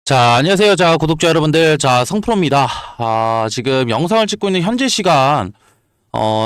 자, 안녕하세요. 자, 구독자 여러분들. 자, 성프로입니다. 지금 영상을 찍고 있는 현재 시간,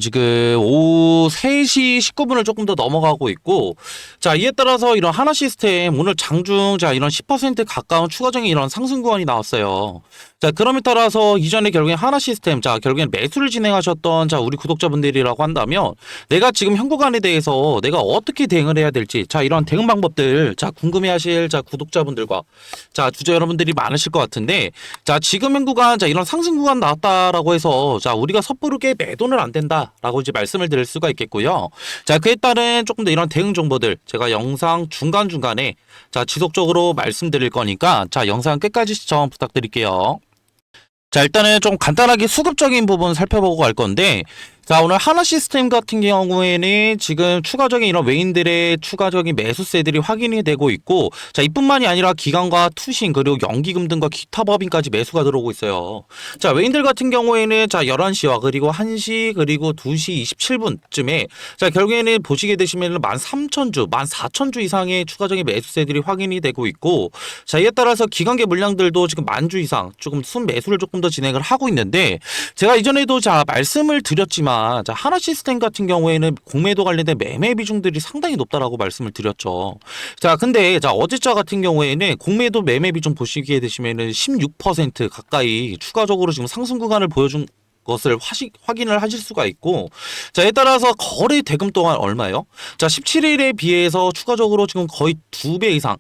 지금 오후 3시 19분을 조금 더 넘어가고 있고, 자, 이에 따라서 이런 하나 시스템, 오늘 장중, 자, 이런 10% 가까운 추가적인 이런 상승 구간이 나왔어요. 자, 그럼에 따라서 이전에 결국엔 하나 시스템, 자, 결국엔 매수를 진행하셨던, 자, 우리 구독자분들이라고 한다면, 내가 지금 현 구간에 대해서 내가 어떻게 대응을 해야 될지, 자, 이런 대응 방법들, 자, 궁금해 하실, 자, 구독자분들과, 자, 주주 여러분들이 많으실 것 같은데, 자, 지금 현 구간, 자, 이런 상승 구간 나왔다라고 해서, 자, 우리가 섣부르게 매도는 안 된다라고 이제 말씀을 드릴 수가 있겠고요. 자, 그에 따른 조금 더 이런 대응 정보들, 제가 영상 중간중간에, 자, 지속적으로 말씀드릴 거니까, 자, 영상 끝까지 시청 부탁드릴게요. 자, 일단은 좀 간단하게 수급적인 부분 살펴보고 갈 건데, 자, 오늘 하나 시스템 같은 경우에는 지금 추가적인 이런 외인들의 추가적인 매수세들이 확인이 되고 있고, 자, 이뿐만이 아니라 기관과 투신 그리고 연기금 등과 기타 법인까지 매수가 들어오고 있어요. 자, 외인들 같은 경우에는 자, 11시와 그리고 1시 그리고 2시 27분쯤에 자, 결국에는 보시게 되시면 13,000주, 14,000주 이상의 추가적인 매수세들이 확인이 되고 있고, 자, 이에 따라서 기관계 물량들도 지금 10,000주 이상 조금 순매수를 조금 더 진행을 하고 있는데, 제가 이전에도 자, 말씀을 드렸지만 자, 하나 시스템 같은 경우에는 공매도 관련된 매매 비중들이 상당히 높다라고 말씀을 드렸죠. 자, 근데 자, 어제자 같은 경우에는 공매도 매매 비중 보시게 되시면은 16% 가까이 추가적으로 지금 상승 구간을 보여준 것을 확인을 하실 수가 있고, 자, 이에 따라서 거래 대금 또한 얼마예요? 자, 17일에 비해서 추가적으로 지금 거의 2배 이상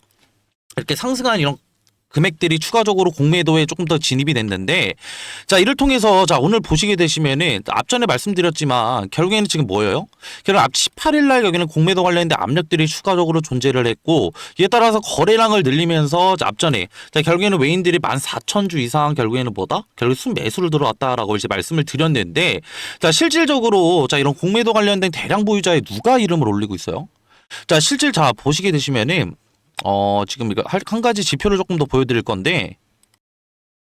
이렇게 상승한 이런 금액들이 추가적으로 공매도에 조금 더 진입이 됐는데, 자, 이를 통해서 자, 오늘 보시게 되시면은 앞전에 말씀드렸지만 결국에는 지금 뭐예요? 결국 앞 18일 날 여기는 공매도 관련된 압력들이 추가적으로 존재를 했고, 이에 따라서 거래량을 늘리면서 자, 앞전에 자, 결국에는 외인들이 14,000주 이상 결국에는 뭐다? 결국 순매수를 들어왔다라고 이제 말씀을 드렸는데, 자, 실질적으로 자, 이런 공매도 관련된 대량 보유자에 누가 이름을 올리고 있어요? 자, 실질 자, 보시게 되시면은 지금 이거 한 가지 지표를 조금 더 보여드릴 건데,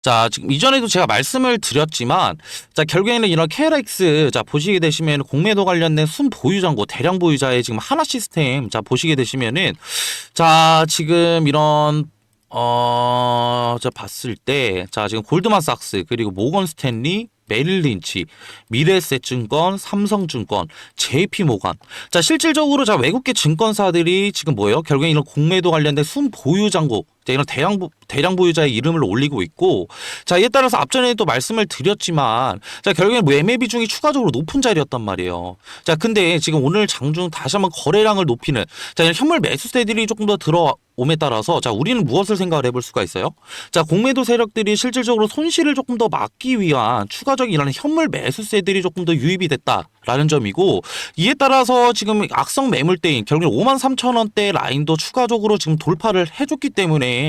자, 지금 이전에도 제가 말씀을 드렸지만, 자, 결국에는 이런 KLX, 자, 보시게 되시면 공매도 관련된 순보유자고 대량 보유자의 지금 하나 시스템, 자, 보시게 되시면은, 자, 지금 이런, 자, 봤을 때, 자, 지금 골드만삭스, 그리고 모건 스탠리, 메릴린치, 미래에셋증권, 삼성증권, JP모간. 자, 실질적으로 자, 외국계 증권사들이 지금 뭐예요? 결국에 이런 공매도 관련된 순보유 잔고, 이런 대량 보유자의 이름을 올리고 있고, 자, 이에 따라서 앞전에도 말씀을 드렸지만, 자, 결국에 매매 비중이 추가적으로 높은 자리였단 말이에요. 자, 근데 지금 오늘 장중 다시 한번 거래량을 높이는, 자, 이런 현물 매수세들이 조금 더 들어옴에 따라서, 자, 우리는 무엇을 생각을 해볼 수가 있어요? 자, 공매도 세력들이 실질적으로 손실을 조금 더 막기 위한 추가적인 이런 현물 매수세들이 조금 더 유입이 됐다라는 점이고, 이에 따라서 지금 악성 매물대인 결국에 53,000원대 라인도 추가적으로 지금 돌파를 해줬기 때문에,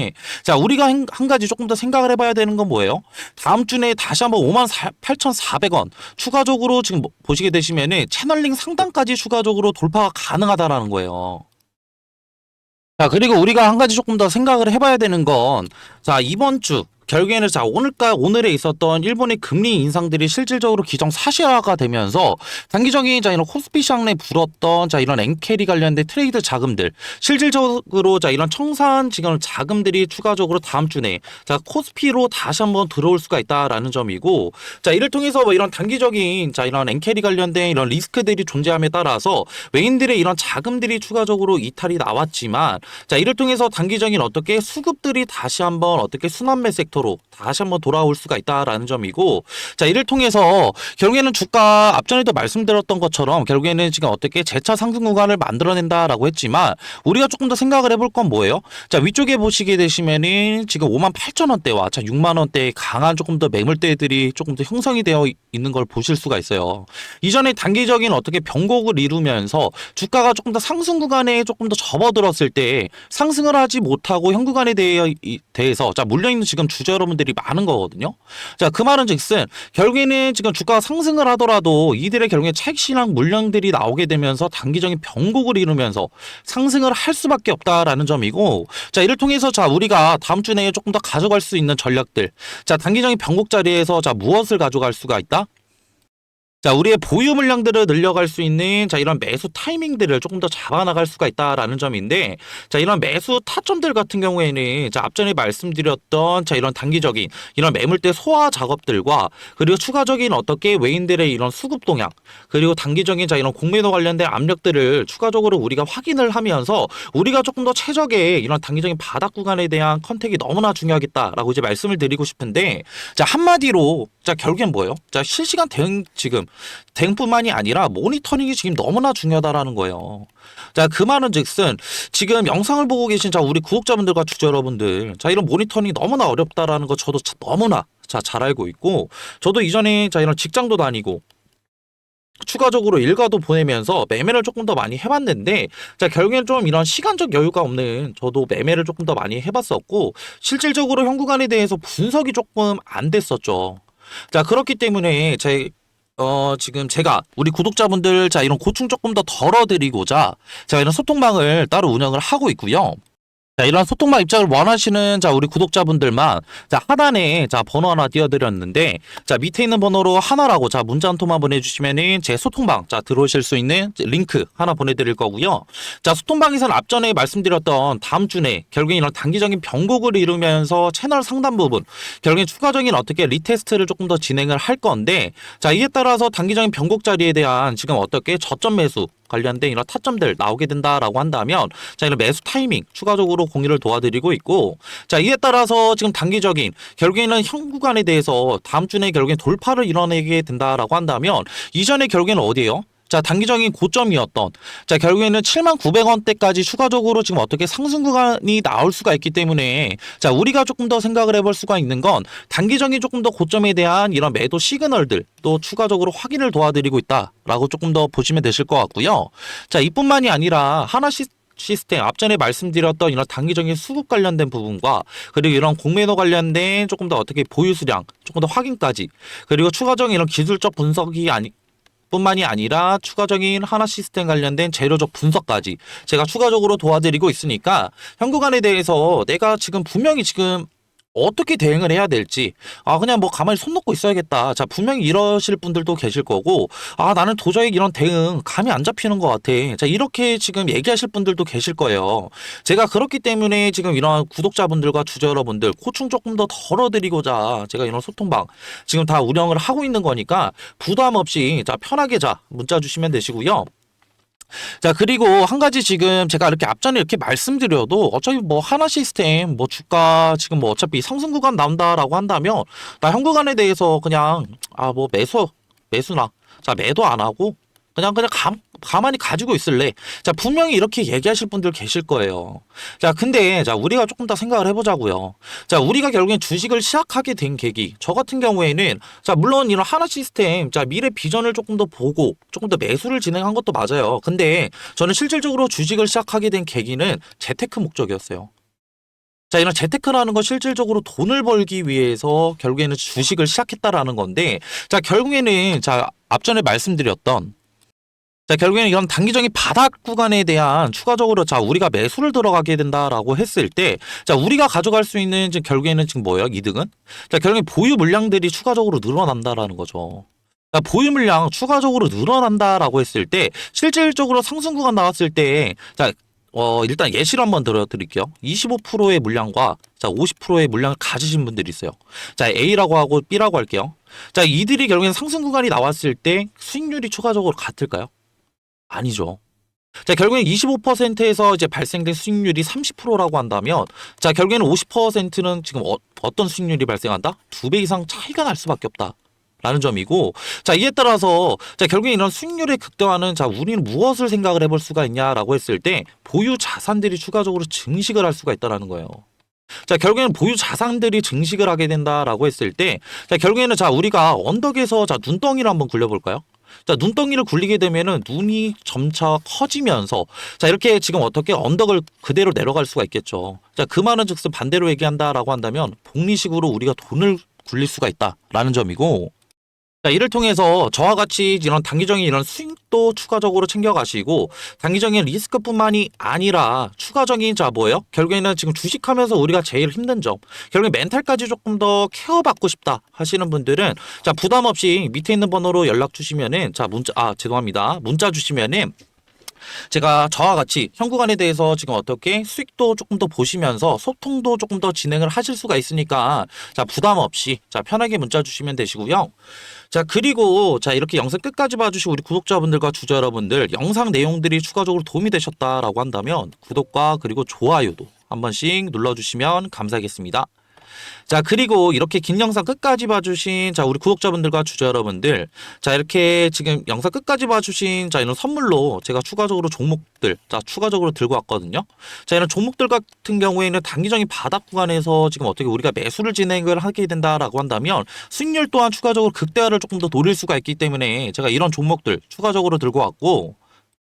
자, 우리가 한 가지 조금 더 생각을 해봐야 되는 건 뭐예요? 다음 주에 다시 한번 58,400원 추가적으로 지금 보시게 되시면은 채널링 상단까지 추가적으로 돌파가 가능하다라는 거예요. 자, 그리고 우리가 한 가지 조금 더 생각을 해봐야 되는 건, 자, 이번 주, 결국에는 자, 오늘에 있었던 일본의 금리 인상들이 실질적으로 기정사실화가 되면서 단기적인 자, 이런 코스피 시장에 불었던 자, 이런 엔캐리 관련된 트레이드 자금들, 실질적으로 자, 이런 청산 지금 자금들이 추가적으로 다음 주 내에 자, 코스피로 다시 한번 들어올 수가 있다라는 점이고, 자, 이를 통해서 뭐 이런 단기적인 자, 이런 엔캐리 관련된 이런 리스크들이 존재함에 따라서 외인들의 이런 자금들이 추가적으로 이탈이 나왔지만, 자, 이를 통해서 단기적인 어떻게 수급들이 다시 한번 어떻게 순환매 섹터로 다시 한번 돌아올 수가 있다라는 점이고, 자, 이를 통해서 결국에는 주가 앞전에도 말씀드렸던 것처럼 결국에는 지금 어떻게 재차 상승 구간을 만들어낸다라고 했지만, 우리가 조금 더 생각을 해볼 건 뭐예요? 자, 위쪽에 보시게 되시면은 지금 58,000원대와 자, 6만원대의 강한 조금 더 매물대들이 조금 더 형성이 되어 있는 걸 보실 수가 있어요. 이전에 단기적인 어떻게 변곡을 이루면서 주가가 조금 더 상승 구간에 조금 더 접어들었을 때 상승을 하지 못하고 현 구간에 대해서 자, 물려있는 지금 주주 여러분들이 많은 거거든요. 자, 그 말은 즉슨 결국에는 지금 주가가 상승을 하더라도 이들의 결국에 차익 실현 물량들이 나오게 되면서 단기적인 변곡을 이루면서 상승을 할 수밖에 없다라는 점이고, 자, 이를 통해서 자, 우리가 다음 주 내에 조금 더 가져갈 수 있는 전략들, 자, 단기적인 변곡 자리에서 자, 무엇을 가져갈 수가 있다? 자, 우리의 보유 물량들을 늘려갈 수 있는 자, 이런 매수 타이밍들을 조금 더 잡아나갈 수가 있다라는 점인데, 자, 이런 매수 타점들 같은 경우에는 자, 앞전에 말씀드렸던 자, 이런 단기적인 이런 매물대 소화 작업들과 그리고 추가적인 어떻게 외인들의 이런 수급 동향, 그리고 단기적인 자, 이런 공매도 관련된 압력들을 추가적으로 우리가 확인을 하면서 우리가 조금 더 최적의 이런 단기적인 바닥 구간에 대한 컨택이 너무나 중요하겠다라고 이제 말씀을 드리고 싶은데, 자, 한마디로 자, 결국엔 뭐예요? 자, 실시간 대응 지금 대응뿐만이 아니라 모니터링이 지금 너무나 중요하다라는 거예요. 자, 그 말은 즉슨 지금 영상을 보고 계신 자, 우리 구독자분들과 주주 여러분들, 자, 이런 모니터링이 너무나 어렵다라는 거 저도 너무나 자, 잘 알고 있고, 저도 이전에 자, 이런 직장도 다니고 추가적으로 일가도 보내면서 매매를 조금 더 많이 해봤는데, 자, 결국엔 좀 이런 시간적 여유가 없는 저도 매매를 조금 더 많이 해봤었고, 실질적으로 현 구간에 대해서 분석이 조금 안 됐었죠. 자, 그렇기 때문에 지금 제가 우리 구독자분들 자, 이런 고충 조금 더 덜어드리고자 자, 이런 소통방을 따로 운영을 하고 있고요. 자, 이런 소통방 입장을 원하시는 자, 우리 구독자분들만 자, 하단에 자, 번호 하나 띄워드렸는데, 자, 밑에 있는 번호로 하나라고 자, 문자 한 통만 보내주시면은 제 소통방 자, 들어오실 수 있는 링크 하나 보내드릴 거고요. 자, 소통방에서는 앞전에 말씀드렸던 다음 주에 결국엔 이런 단기적인 변곡을 이루면서 채널 상단 부분 결국엔 추가적인 어떻게 리테스트를 조금 더 진행을 할 건데, 자, 이에 따라서 단기적인 변곡 자리에 대한 지금 어떻게 저점 매수 관련된 이런 타점들 나오게 된다라고 한다면, 자, 이런 매수 타이밍 추가적으로 공유를 도와드리고 있고, 자, 이에 따라서 지금 단기적인 결국에는 현 구간에 대해서 다음 주에 결국엔 돌파를 이뤄내게 된다라고 한다면, 이전에 결국에는 어디예요? 자, 단기적인 고점이었던 자, 결국에는 79,000원대까지 추가적으로 지금 어떻게 상승 구간이 나올 수가 있기 때문에, 자, 우리가 조금 더 생각을 해볼 수가 있는 건 단기적인 조금 더 고점에 대한 이런 매도 시그널들 또 추가적으로 확인을 도와드리고 있다라고 조금 더 보시면 되실 것 같고요. 자, 이뿐만이 아니라 시스템 앞전에 말씀드렸던 이런 단기적인 수급 관련된 부분과 그리고 이런 공매도 관련된 조금 더 어떻게 보유 수량 조금 더 확인까지, 그리고 추가적인 이런 기술적 분석이 뿐만이 아니라 추가적인 하나 시스템 관련된 재료적 분석까지 제가 추가적으로 도와드리고 있으니까 현 구간에 대해서 내가 지금 분명히 지금 어떻게 대응을 해야 될지, 그냥 뭐 가만히 손 놓고 있어야겠다. 자, 분명히 이러실 분들도 계실 거고, 나는 도저히 이런 대응 감이 안 잡히는 것 같아. 자, 이렇게 지금 얘기하실 분들도 계실 거예요. 제가 그렇기 때문에 지금 이런 구독자분들과 주주 여러분들 고충 조금 더 덜어드리고자 제가 이런 소통방 지금 다 운영을 하고 있는 거니까 부담 없이 자, 편하게 자, 문자 주시면 되시고요. 자, 그리고 한 가지 지금 제가 이렇게 앞전에 이렇게 말씀드려도 어차피 뭐 하나 시스템 뭐 주가 지금 뭐 어차피 상승 구간 나온다라고 한다면 나 현 구간에 대해서 그냥 뭐 매수나 자, 매도 안 하고 그냥 가만히 가지고 있을래. 자, 분명히 이렇게 얘기하실 분들 계실 거예요. 자, 근데 자, 우리가 조금 더 생각을 해보자고요. 자, 우리가 결국엔 주식을 시작하게 된 계기, 저 같은 경우에는 자, 물론 이런 하나 시스템 자, 미래 비전을 조금 더 보고 조금 더 매수를 진행한 것도 맞아요. 근데 저는 실질적으로 주식을 시작하게 된 계기는 재테크 목적이었어요. 자, 이런 재테크라는 건 실질적으로 돈을 벌기 위해서 결국에는 주식을 시작했다라는 건데, 자, 결국에는 자, 앞전에 말씀드렸던 자, 결국에는 이런 단기적인 바닥 구간에 대한 추가적으로 자, 우리가 매수를 들어가게 된다라고 했을 때, 자, 우리가 가져갈 수 있는 지금 결국에는 지금 뭐예요? 이득은? 자, 결국엔 보유 물량들이 추가적으로 늘어난다라는 거죠. 자, 보유 물량 추가적으로 늘어난다라고 했을 때, 실질적으로 상승 구간 나왔을 때, 자, 일단 예시를 한번 들어드릴게요. 25%의 물량과 자, 50%의 물량을 가지신 분들이 있어요. 자, A라고 하고 B라고 할게요. 자, 이들이 결국엔 상승 구간이 나왔을 때 수익률이 추가적으로 같을까요? 아니죠. 자, 결국엔 25%에서 이제 발생된 수익률이 30%라고 한다면, 자, 결국에는 50%는 지금 어떤 수익률이 발생한다? 2배 이상 차이가 날 수밖에 없다. 라는 점이고, 자, 이에 따라서, 자, 결국에 이런 수익률의 극대화는, 자, 우리는 무엇을 생각을 해볼 수가 있냐라고 했을 때, 보유 자산들이 추가적으로 증식을 할 수가 있다라는 거예요. 자, 결국에는 보유 자산들이 증식을 하게 된다라고 했을 때, 자, 결국에는 자, 우리가 언덕에서 자, 눈덩이를 한번 굴려볼까요? 자, 눈덩이를 굴리게 되면은 눈이 점차 커지면서 자, 이렇게 지금 어떻게 언덕을 그대로 내려갈 수가 있겠죠. 자, 그 말은 즉슨 반대로 얘기한다라고 한다면 복리식으로 우리가 돈을 굴릴 수가 있다라는 점이고, 자, 이를 통해서 저와 같이 이런 단기적인 이런 수익도 추가적으로 챙겨가시고, 단기적인 리스크뿐만이 아니라 추가적인, 자, 뭐예요? 결국에는 지금 주식하면서 우리가 제일 힘든 점, 결국에 멘탈까지 조금 더 케어받고 싶다 하시는 분들은, 자, 부담 없이 밑에 있는 번호로 연락 주시면은, 자, 죄송합니다. 문자 주시면은, 제가 저와 같이 현구간에 대해서 지금 어떻게 수익도 조금 더 보시면서 소통도 조금 더 진행을 하실 수가 있으니까, 자, 부담 없이, 자, 편하게 문자 주시면 되시고요. 자, 그리고 자, 이렇게 영상 끝까지 봐주시고 우리 구독자분들과 주주 여러분들, 영상 내용들이 추가적으로 도움이 되셨다라고 한다면 구독과 그리고 좋아요도 한 번씩 눌러주시면 감사하겠습니다. 자, 그리고 이렇게 긴 영상 끝까지 봐주신, 자, 우리 구독자분들과 주주 여러분들, 자, 이렇게 지금 영상 끝까지 봐주신, 자, 이런 선물로 제가 추가적으로 종목들, 자, 추가적으로 들고 왔거든요. 자, 이런 종목들 같은 경우에는 단기적인 바닥 구간에서 지금 어떻게 우리가 매수를 진행을 하게 된다라고 한다면 수익률 또한 추가적으로 극대화를 조금 더 노릴 수가 있기 때문에 제가 이런 종목들 추가적으로 들고 왔고,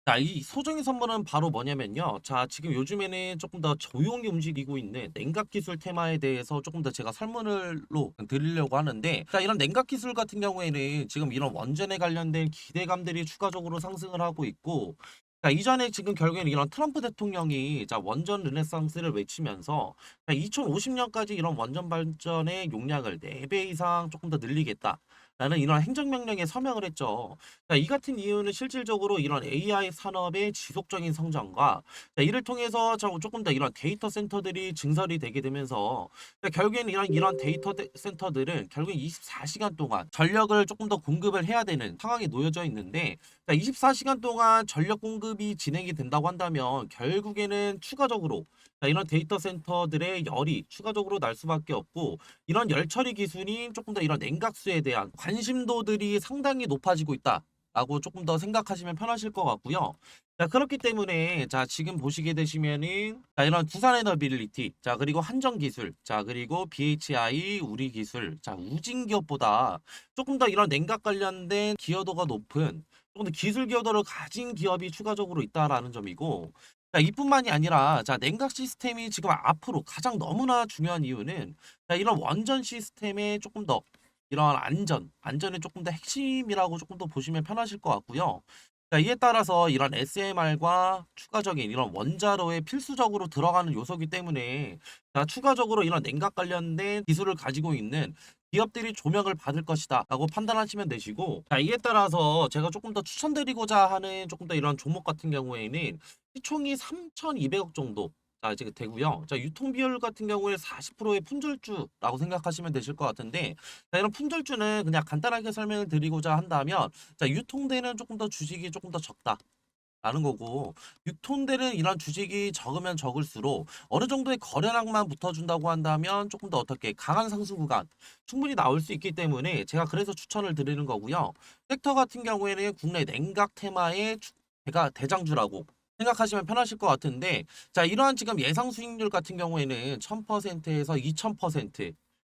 자, 이 소정의 선물은 바로 뭐냐면요. 자, 지금 요즘에는 조금 더 조용히 움직이고 있는 냉각 기술 테마에 대해서 조금 더 제가 설문을로 드리려고 하는데, 자, 이런 냉각 기술 같은 경우에는 지금 이런 원전에 관련된 기대감들이 추가적으로 상승을 하고 있고, 자, 이전에 지금 결국에는 이런 트럼프 대통령이, 자, 원전 르네상스를 외치면서, 자, 2050년까지 이런 원전 발전의 용량을 4배 이상 조금 더 늘리겠다. 라는 이런 행정명령에 서명을 했죠. 자, 이 같은 이유는 실질적으로 이런 AI 산업의 지속적인 성장과, 자, 이를 통해서 조금 더 이런 데이터 센터들이 증설이 되게 되면서, 자, 결국에는 이런 데이터 센터들은 결국 24시간 동안 전력을 조금 더 공급을 해야 되는 상황에 놓여져 있는데, 자, 24시간 동안 전력 공급이 진행이 된다고 한다면 결국에는 추가적으로, 자, 이런 데이터 센터들의 열이 추가적으로 날 수밖에 없고, 이런 열 처리 기술이 조금 더 이런 냉각수에 대한 관심도들이 상당히 높아지고 있다. 라고 조금 더 생각하시면 편하실 것 같고요. 자, 그렇기 때문에, 자, 지금 보시게 되시면은, 자, 이런 두산에너빌리티, 자, 그리고 한정기술, 자, 그리고 BHI, 우리기술, 자, 우진기업보다 조금 더 이런 냉각 관련된 기여도가 높은, 조금 더 기술 기여도를 가진 기업이 추가적으로 있다라는 점이고, 자, 이뿐만이 아니라, 자, 냉각 시스템이 지금 앞으로 가장 너무나 중요한 이유는, 자, 이런 원전 시스템에 조금 더 이런 안전이 조금 더 핵심이라고 조금 더 보시면 편하실 것 같고요. 자, 이에 따라서 이런 SMR과 추가적인 이런 원자로에 필수적으로 들어가는 요소이기 때문에, 자, 추가적으로 이런 냉각 관련된 기술을 가지고 있는 기업들이 조명을 받을 것이다 라고 판단하시면 되시고, 자, 이에 따라서 제가 조금 더 추천드리고자 하는 조금 더 이런 종목 같은 경우에는 시총이 3,200억 정도, 자, 이제 되고요. 자, 유통 비율 같은 경우에 40%의 품절주라고 생각하시면 되실 것 같은데, 자, 이런 품절주는 그냥 간단하게 설명을 드리고자 한다면, 자, 유통되는 조금 더 주식이 조금 더 적다. 라는 거고, 유통되는 이런 주식이 적으면 적을수록 어느 정도의 거래량만 붙어준다고 한다면 조금 더 어떻게 강한 상승 구간 충분히 나올 수 있기 때문에 제가 그래서 추천을 드리는 거고요. 섹터 같은 경우에는 국내 냉각 테마의 대장주라고 생각하시면 편하실 것 같은데, 자, 이러한 지금 예상 수익률 같은 경우에는 1000%에서 2000%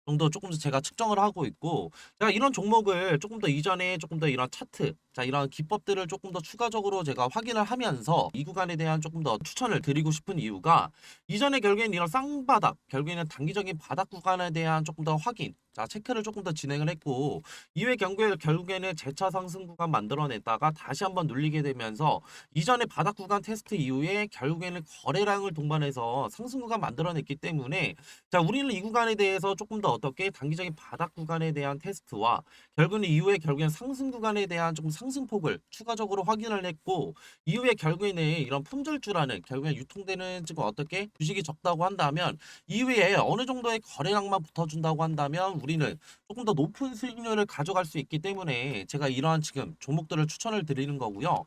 정도 조금 더 제가 측정을 하고 있고, 제가 이런 종목을 조금 더 이전에 조금 더 이런 차트, 자, 이런 기법들을 조금 더 추가적으로 제가 확인을 하면서 이 구간에 대한 조금 더 추천을 드리고 싶은 이유가, 이전에 결국에는 이런 쌍바닥, 결국에는 단기적인 바닥 구간에 대한 조금 더 확인, 자, 체크를 조금 더 진행을 했고, 이후에 결국에는 재차 상승 구간 만들어냈다가 다시 한번 눌리게 되면서 이전에 바닥 구간 테스트 이후에 결국에는 거래량을 동반해서 상승 구간 만들어냈기 때문에, 자, 우리는 이 구간에 대해서 조금 더 어떻게 단기적인 바닥 구간에 대한 테스트와 결국은 이후에 결국엔 상승 구간에 대한 좀 상승폭을 추가적으로 확인을 했고, 이후에 결국에는 이런 품절주라는 결국엔 유통되는 지금 어떻게 주식이 적다고 한다면, 이후에 어느 정도의 거래량만 붙어준다고 한다면 우리는 조금 더 높은 수익률을 가져갈 수 있기 때문에 제가 이러한 지금 종목들을 추천을 드리는 거고요.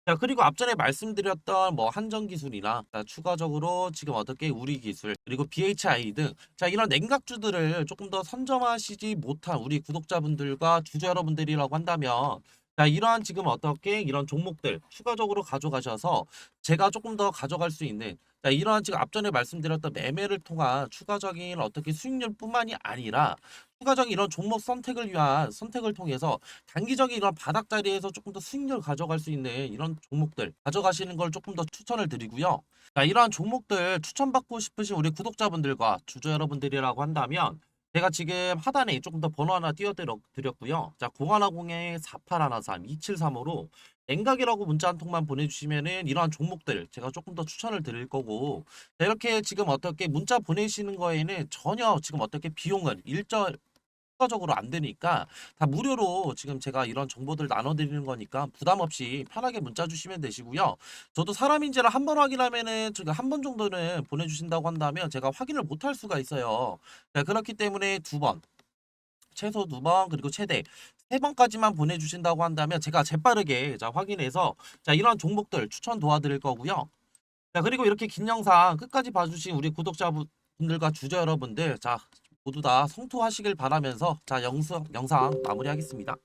자, 그리고 앞전에 말씀드렸던 뭐 한전기술이나, 자, 추가적으로 지금 어떻게 우리기술 그리고 BHI 등, 자, 이런 냉각주들을 조금 더 선점하시지 못한 우리 구독자분들과 주주 여러분들이라고 한다면, 자, 이러한 지금 어떻게 이런 종목들 추가적으로 가져가셔서 제가 조금 더 가져갈 수 있는, 자, 이러한 지금 앞전에 말씀드렸던 매매를 통한 추가적인 어떻게 수익률뿐만이 아니라 추가적인 이런 종목 선택을 위한 선택을 통해서 단기적인 이런 바닥 자리에서 조금 더 수익률 가져갈 수 있는 이런 종목들 가져가시는 걸 조금 더 추천을 드리고요. 자, 이러한 종목들 추천받고 싶으신 우리 구독자분들과 주주 여러분들이라고 한다면, 제가 지금 하단에 조금 더 번호 하나 띄워드렸고요. 자, 0110에 4813 2735로 냉각이라고 문자 한 통만 보내주시면은 이러한 종목들 제가 조금 더 추천을 드릴 거고, 자, 이렇게 지금 어떻게 문자 보내시는 거에는 전혀 지금 어떻게 비용은 추가적으로 안 되니까 다 무료로 지금 제가 이런 정보들 나눠드리는 거니까 부담 없이 편하게 문자 주시면 되시고요. 저도 사람인지를 한 번 확인하면은 제가 한 번 정도는 보내주신다고 한다면 제가 확인을 못 할 수가 있어요. 자, 그렇기 때문에 두 번, 최소 두 번, 그리고 최대 세 번까지만 보내주신다고 한다면 제가 재빠르게 자 확인해서 자 이런 종목들 추천 도와드릴 거고요. 자, 그리고 이렇게 긴 영상 끝까지 봐주신 우리 구독자분들과 주주 여러분들, 자 모두 다 성투하시길 바라면서 자 영상 마무리하겠습니다.